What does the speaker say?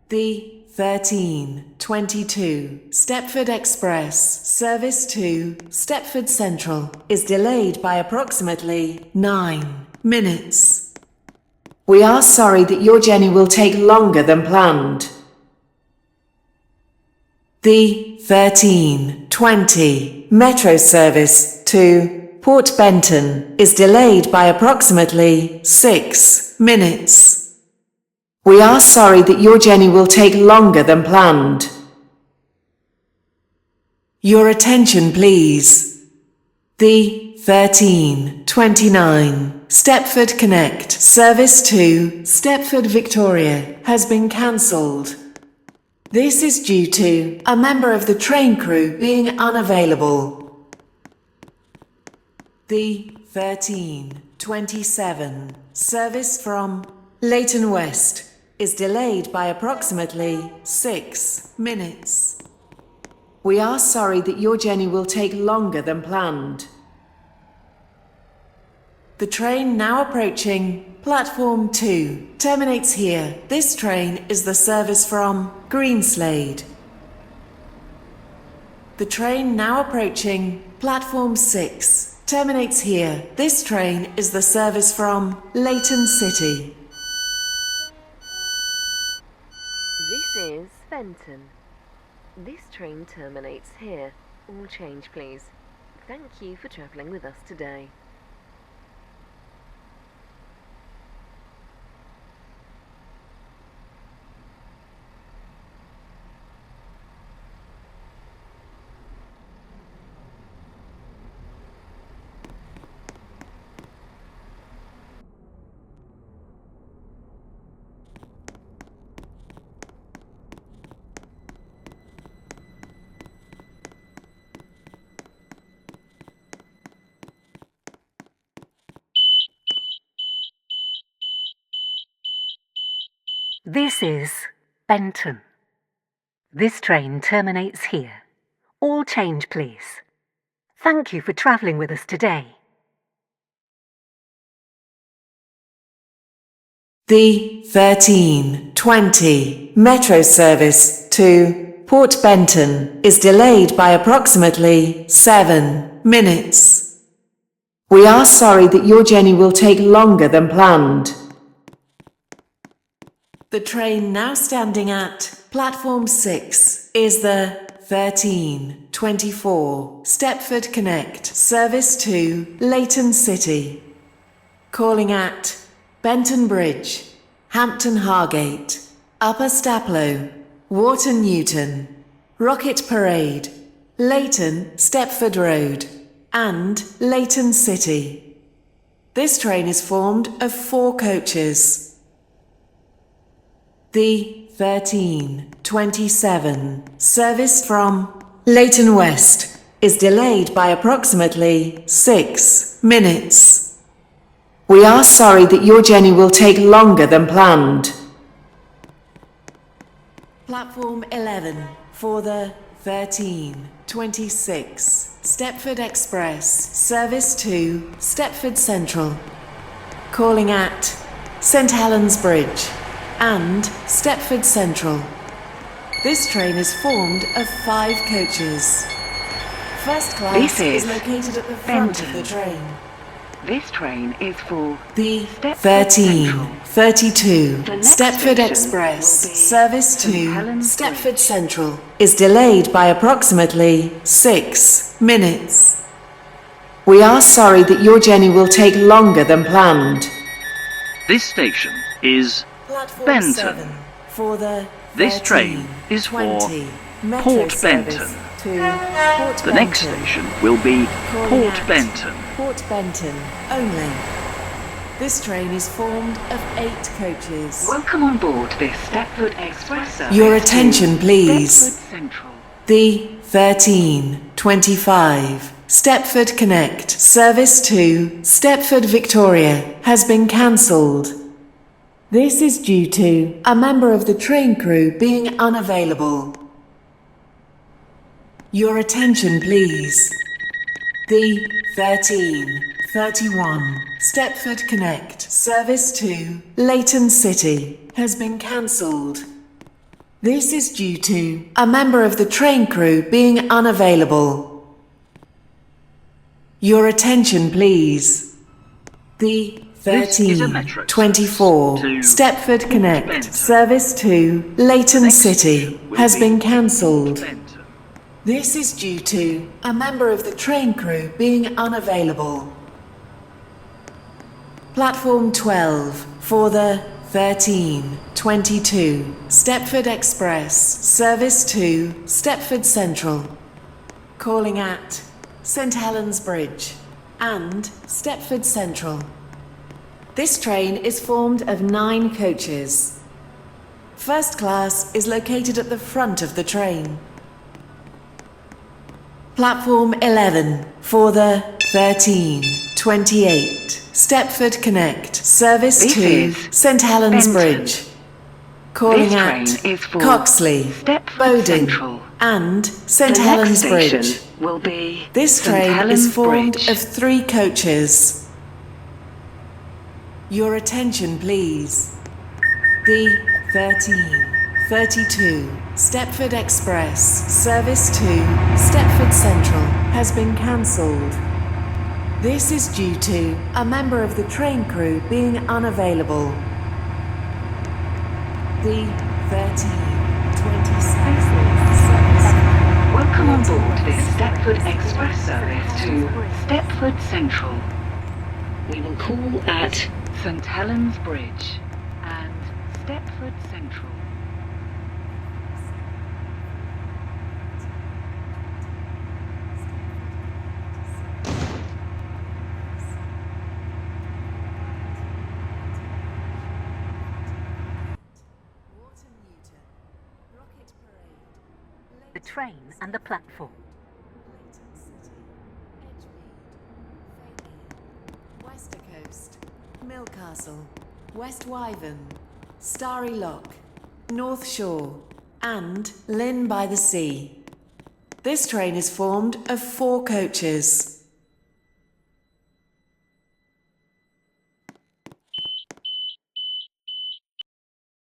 The 1322 Stepford Express service to Stepford Central is delayed by approximately 9 minutes. We are sorry that your journey will take longer than planned. The 1320 Metro service to Port Benton is delayed by approximately 6 minutes. We are sorry that your journey will take longer than planned. Your attention, please. The 1329 Stepford Connect service to Stepford Victoria has been cancelled. This is due to a member of the train crew being unavailable. The 1327 service from Leighton West is delayed by approximately 6 minutes. We are sorry that your journey will take longer than planned. The train now approaching Platform 2 terminates here. This train is the service from Greenslade. The train now approaching Platform 6 terminates here. This train is the service from Leighton City. This is Benton. This train terminates here. All change, please. Thank you for travelling with us today. This is Benton. This train terminates here. All change, please. Thank you for travelling with us today. The 1320 Metro service to Port Benton is delayed by approximately 7 minutes. We are sorry that your journey will take longer than planned. The train now standing at Platform 6 is the 1324 Stepford Connect service to Leighton City. Calling at Benton Bridge, Hampton Hargate, Upper Staplow, Wharton Newton, Rocket Parade, Leighton Stepford Road, and Leighton City. This train is formed of 4 coaches. The 1327 service from Leighton West is delayed by approximately 6 minutes. We are sorry that your journey will take longer than planned. Platform 11 for the 1326 Stepford Express service to Stepford Central. Calling at St Helens Bridge and Stepford Central. This train is formed of 5 coaches. First class is located at the front of the train. This train is for The 1332 Stepford Express service to Stepford Central is delayed by approximately 6 minutes. We are sorry that your journey will take longer than planned. This station is Platform Benton. 7 for the This train is for 1320 Metro Port service Benton. to Port The next Benton. station will be Calling Port at Benton. Port Benton only. This train is formed of 8 coaches. Welcome on board this Stepford Express service. Your attention, please. Stepford Central. The 1325 Stepford Connect service to Stepford Victoria has been cancelled. This is due to a member of the train crew being unavailable. Your attention, please. The 1331 Stepford Connect service to Leighton City has been cancelled. This is due to a member of the train crew being unavailable. Your attention, please. The This is a metro 1324 service to Stepford Connect Benton. service to Leighton Next City will has be been cancelled. Benton. This is due to a member of the train crew being unavailable. Platform 12 for the 1322 Stepford Express service to Stepford Central. Calling at St Helens Bridge and Stepford Central. This train is formed of 9 coaches. First class is located at the front of the train. Platform 11 for the 1328 Stepford Connect service This to is St Helens Benton. Bridge. Calling This at train is for Coxley, Stepford Bowden Central. and St The Helens next Bridge. station will be This St. train Helens is formed Bridge. of 3 coaches. Your attention, please. The 1332 Stepford Express service to Stepford Central has been cancelled. This is due to a member of the train crew being unavailable. The 1326 service. Welcome on board this Stepford Express service to Stepford Central. We will call at St Helens Bridge and Stepford Central. The train and the platform. Wester Coast, Millcastle, West Wyvern, Starry Lock, North Shore, and Lynn by the Sea. This train is formed of 4 coaches.